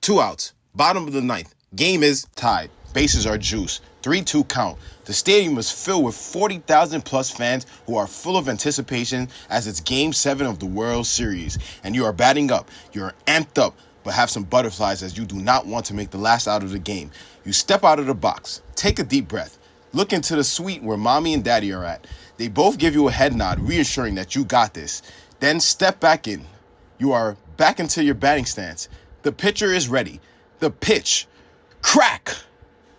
2 outs. Bottom of the ninth. Game is tied. Bases are juiced. 3-2 count. The stadium is filled with 40,000 plus fans who are full of anticipation as it's Game 7 of the World Series. And you are batting up. You're amped up, but have some butterflies as you do not want to make the last out of the game. You step out of the box. Take a deep breath. Look into the suite where mommy and daddy are at. They both give you a head nod, reassuring that you got this. Then step back in. You are back into your batting stance. The pitcher is ready. The pitch. Crack!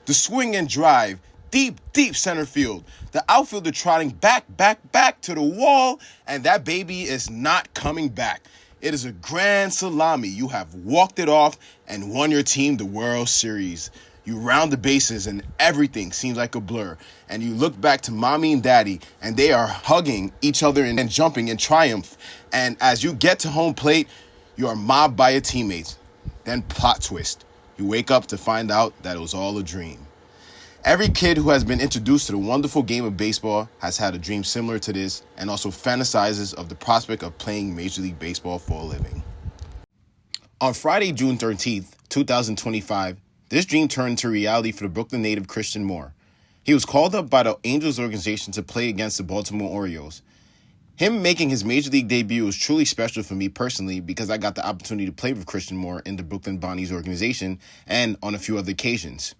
The swing and drive. Deep center field. The outfielder trotting back to the wall, and that baby is not coming back. It is a grand salami. You have walked it off and won your team the World Series. You round the bases and everything seems like a blur. And you look back to mommy and daddy and they are hugging each other and jumping in triumph. And as you get to home plate, you are mobbed by your teammates. Then plot twist. You wake up to find out that it was all a dream. Every kid who has been introduced to the wonderful game of baseball has had a dream similar to this and also fantasizes of the prospect of playing Major League Baseball for a living. On Friday, June 13th, 2025, this dream turned to reality for the Brooklyn native Christian Moore. He was called up by the Angels organization to play against the Baltimore Orioles. Him making his Major League debut was truly special for me personally because I got the opportunity to play with Christian Moore in the Brooklyn Bonnies organization and on a few other occasions.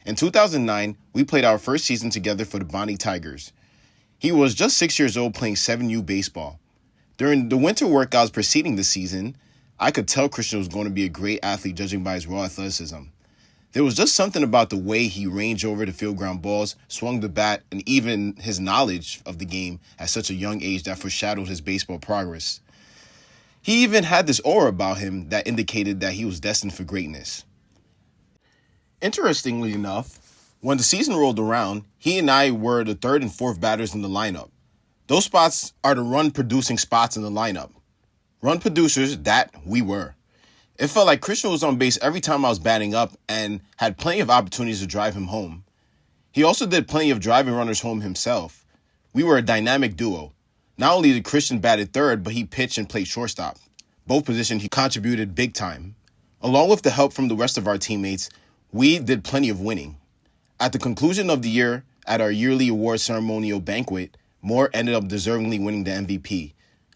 In 2009, we played our first season together for the Bonnie Tigers. He was just 6 years old playing 7U baseball. During the winter workouts preceding the season, I could tell Christian was going to be a great athlete judging by his raw athleticism. There was just something about the way he ranged over the field ground balls, swung the bat, and even his knowledge of the game at such a young age that foreshadowed his baseball progress. He even had this aura about him that indicated that he was destined for greatness. Interestingly enough, when the season rolled around, he and I were the third and fourth batters in the lineup. Those spots are the run-producing spots in the lineup. Run producers, that we were. It felt like Christian was on base every time I was batting up and had plenty of opportunities to drive him home. He also did plenty of driving runners home himself. We were a dynamic duo. Not only did Christian bat at third, but he pitched and played shortstop. Both positions he contributed big time. Along with the help from the rest of our teammates, we did plenty of winning. At the conclusion of the year, at our yearly award ceremonial banquet, Moore ended up deservingly winning the MVP.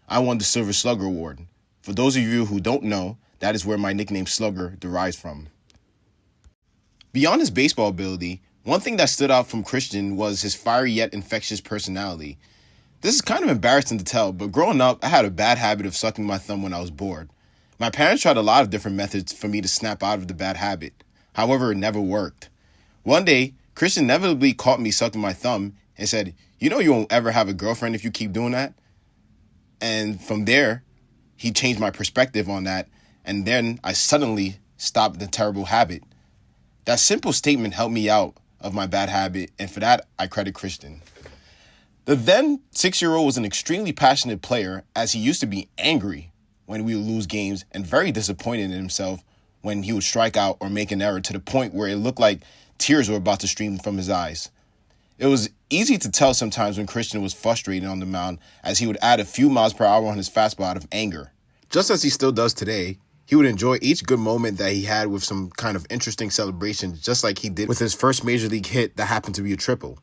I won the Silver Slugger Award. For those of you who don't know, that is where my nickname Slugger derives from. Beyond his baseball ability, one thing that stood out from Christian was his fiery yet infectious personality. This is kind of embarrassing to tell, but growing up, I had a bad habit of sucking my thumb when I was bored. My parents tried a lot of different methods for me to snap out of the bad habit. However, it never worked. One day, Christian inevitably caught me sucking my thumb and said, "You know you won't ever have a girlfriend if you keep doing that?" And from there, he changed my perspective on that, and then I suddenly stopped the terrible habit. That simple statement helped me out of my bad habit, and for that, I credit Christian. The then 6-year-old was an extremely passionate player, as he used to be angry when we would lose games and very disappointed in himself when he would strike out or make an error to the point where it looked like tears were about to stream from his eyes. It was easy to tell sometimes when Christian was frustrated on the mound, as he would add a few miles per hour on his fastball out of anger. Just as he still does today, he would enjoy each good moment that he had with some kind of interesting celebration, just like he did with his first major league hit that happened to be a triple.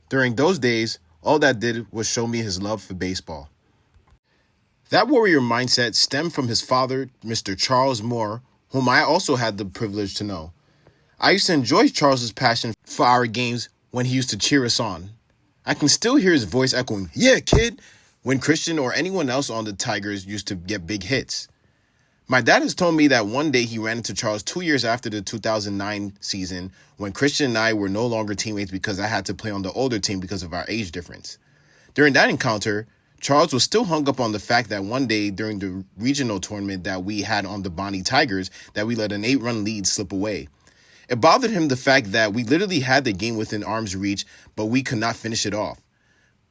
During those days, all that did was show me his love for baseball. That warrior mindset stemmed from his father, Mr. Charles Moore, whom I also had the privilege to know. I used to enjoy Charles's passion for our games when he used to cheer us on. I can still hear his voice echoing, "Yeah, kid," when Christian or anyone else on the Tigers used to get big hits. My dad has told me that one day he ran into Charles 2 years after the 2009 season when Christian and I were no longer teammates because I had to play on the older team because of our age difference. During that encounter, Charles was still hung up on the fact that one day during the regional tournament that we had on the Bonnie Tigers that we let an 8-run lead slip away. It bothered him the fact that we literally had the game within arm's reach, but we could not finish it off.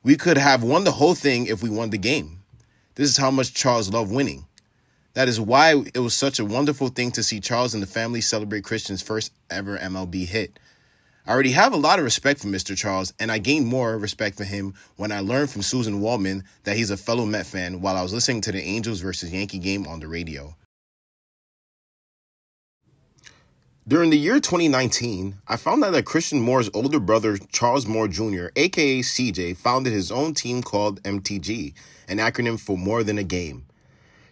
We could have won the whole thing if we won the game. This is how much Charles loved winning. That is why it was such a wonderful thing to see Charles and the family celebrate Christian's first ever MLB hit. I already have a lot of respect for Mr. Charles, and I gained more respect for him when I learned from Susan Waldman that he's a fellow Met fan while I was listening to the Angels versus Yankee game on the radio. During the year 2019, I found out that Christian Moore's older brother, Charles Moore Jr., aka CJ, founded his own team called MTG, an acronym for More Than a Game.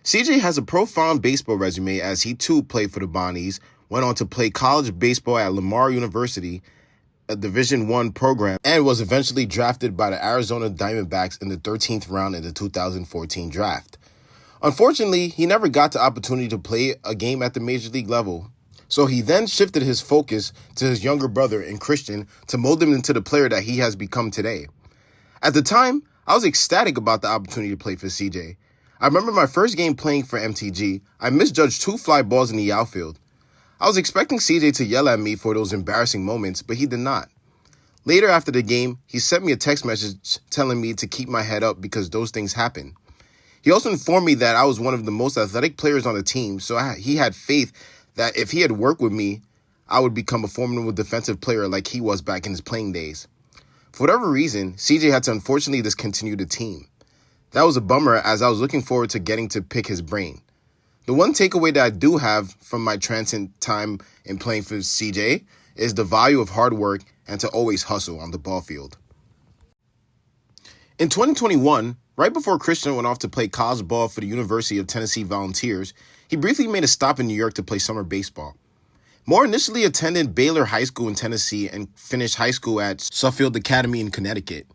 CJ has a profound baseball resume as he too played for the Bonnies, went on to play college baseball at Lamar University, a Division I program, and was eventually drafted by the Arizona Diamondbacks in the 13th round in the 2014 draft. Unfortunately, he never got the opportunity to play a game at the major league level. So he then shifted his focus to his younger brother in Christian to mold him into the player that he has become today. At the time, I was ecstatic about the opportunity to play for CJ. I remember my first game playing for MTG, I misjudged 2 fly balls in the outfield. I was expecting CJ to yell at me for those embarrassing moments, but he did not. Later after the game, he sent me a text message telling me to keep my head up because those things happen. He also informed me that I was one of the most athletic players on the team, so he had faith that if he had worked with me, I would become a formidable defensive player like he was back in his playing days. For whatever reason, CJ had to unfortunately discontinue the team. That was a bummer as I was looking forward to getting to pick his brain. The one takeaway that I do have from my transient time in playing for CJ is the value of hard work and to always hustle on the ball field. In 2021, right before Christian went off to play college ball for the University of Tennessee Volunteers, he briefly made a stop in New York to play summer baseball. Moore initially attended Baylor High School in Tennessee and finished high school at Suffield Academy in Connecticut.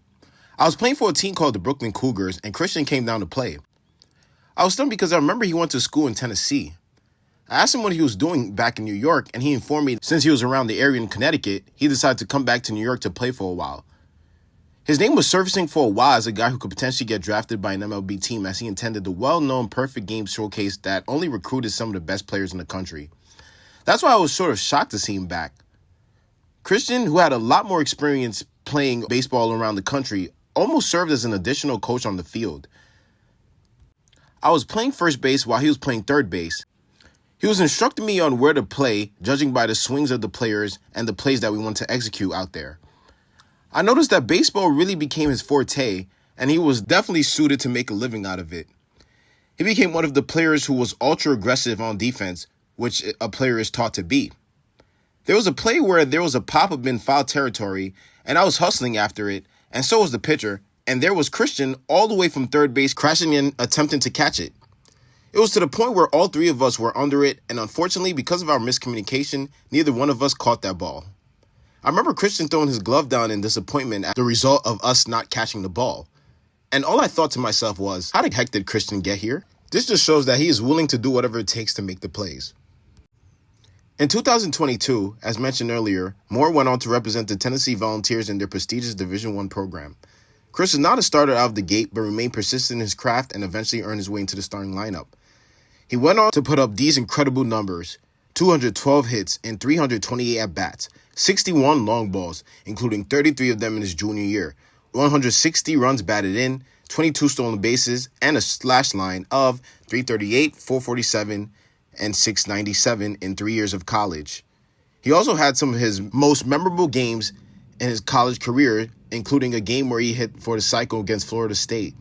I was playing for a team called the Brooklyn Cougars, and Christian came down to play. I was stunned because I remember he went to school in Tennessee. I asked him what he was doing back in New York, and he informed me since he was around the area in Connecticut, he decided to come back to New York to play for a while. His name was surfacing for a while as a guy who could potentially get drafted by an MLB team as he attended the well-known Perfect Game showcase that only recruited some of the best players in the country. That's why I was sort of shocked to see him back. Christian, who had a lot more experience playing baseball around the country, almost served as an additional coach on the field. I was playing first base while he was playing third base. He was instructing me on where to play, judging by the swings of the players and the plays that we want to execute out there. I noticed that baseball really became his forte, and he was definitely suited to make a living out of it. He became one of the players who was ultra-aggressive on defense, which a player is taught to be. There was a play where there was a pop-up in foul territory, and I was hustling after it, and so was the pitcher, and there was Christian all the way from third base crashing in, attempting to catch it. It was to the point where all 3 of us were under it, and unfortunately, because of our miscommunication, neither one of us caught that ball. I remember Christian throwing his glove down in disappointment at the result of us not catching the ball. And all I thought to myself was, how the heck did Christian get here? This just shows that he is willing to do whatever it takes to make the plays. In 2022, as mentioned earlier, Moore went on to represent the Tennessee Volunteers in their prestigious Division I program. Chris is not a starter out of the gate, but remained persistent in his craft and eventually earned his way into the starting lineup. He went on to put up these incredible numbers: 212 hits and 328 at-bats, 61 long balls, including 33 of them in his junior year, 160 runs batted in, 22 stolen bases, and a slash line of 338, 447, and 697 in 3 years of college. He also had some of his most memorable games in his college career, including a game where he hit for the cycle against Florida State.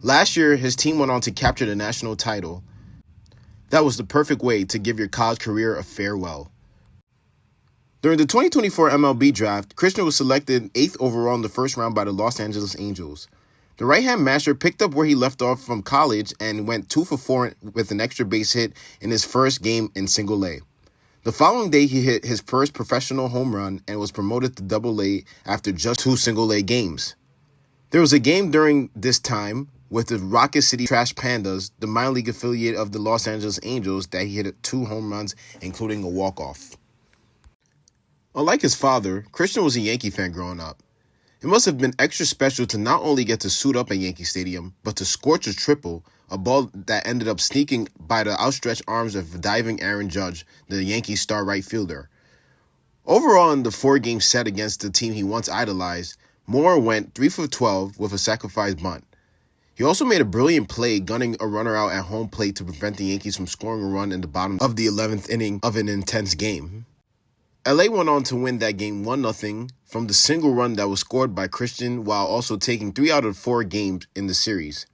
Last year, his team went on to capture the national title. That was the perfect way to give your college career a farewell. During the 2024 MLB draft, Christian was selected 8th overall in the first round by the Los Angeles Angels. The right-hand masher picked up where he left off from college and went 2 for 4 with an extra base hit in his first game in Single A. The following day, he hit his first professional home run and was promoted to Double A after just 2 Single A games. There was a game during this time with the Rocket City Trash Pandas, the minor league affiliate of the Los Angeles Angels, that he hit 2 home runs, including a walk-off. Unlike his father, Christian was a Yankee fan growing up. It must have been extra special to not only get to suit up at Yankee Stadium, but to scorch a triple, a ball that ended up sneaking by the outstretched arms of diving Aaron Judge, the Yankees star right fielder. Overall, in the 4-game set against the team he once idolized, Moore went 3 for 12 with a sacrifice bunt. He also made a brilliant play gunning a runner out at home plate to prevent the Yankees from scoring a run in the bottom of the 11th inning of an intense game. LA went on to win that game 1-0 from the single run that was scored by Christian while also taking 3 out of 4 games in the series.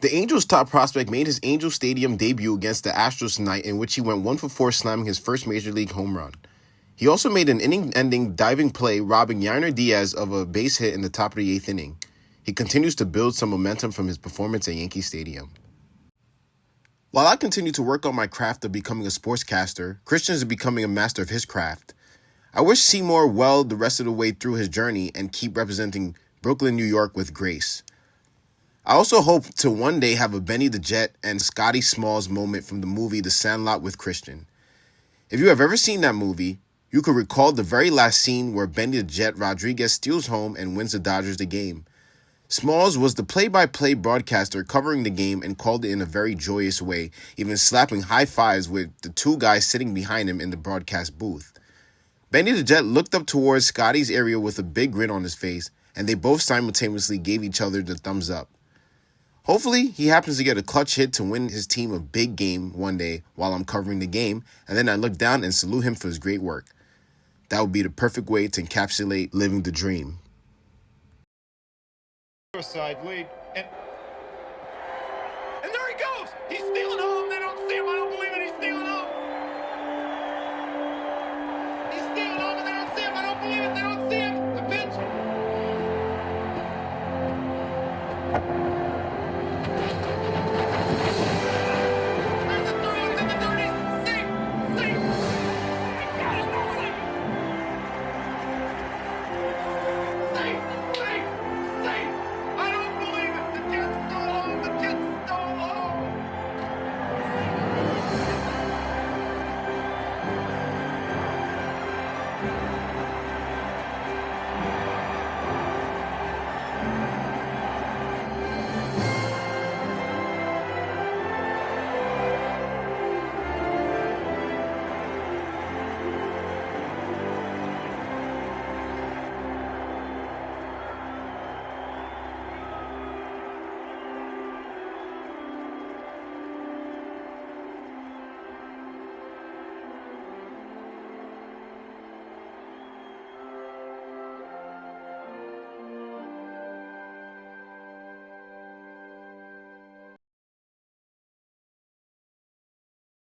The Angels' top prospect made his Angel Stadium debut against the Astros tonight, in which he went 1-for-4, slamming his first Major League home run. He also made an inning-ending diving play, robbing Yainer Diaz of a base hit in the top of the 8th inning. He continues to build some momentum from his performance at Yankee Stadium. While I continue to work on my craft of becoming a sportscaster, Christian is becoming a master of his craft. I wish Seymour well the rest of the way through his journey and keep representing Brooklyn, New York with grace. I also hope to one day have a Benny the Jet and Scotty Smalls moment from the movie The Sandlot with Christian. If you have ever seen that movie, you could recall the very last scene where Benny the Jet Rodriguez steals home and wins the Dodgers the game. Smalls was the play-by-play broadcaster covering the game and called it in a very joyous way, even slapping high fives with the two guys sitting behind him in the broadcast booth. Benny the Jet looked up towards Scotty's area with a big grin on his face, and they both simultaneously gave each other the thumbs up. Hopefully, he happens to get a clutch hit to win his team a big game one day while I'm covering the game, and then I look down and salute him for his great work. That would be the perfect way to encapsulate living the dream. Side lead, and there he goes! He's stealing!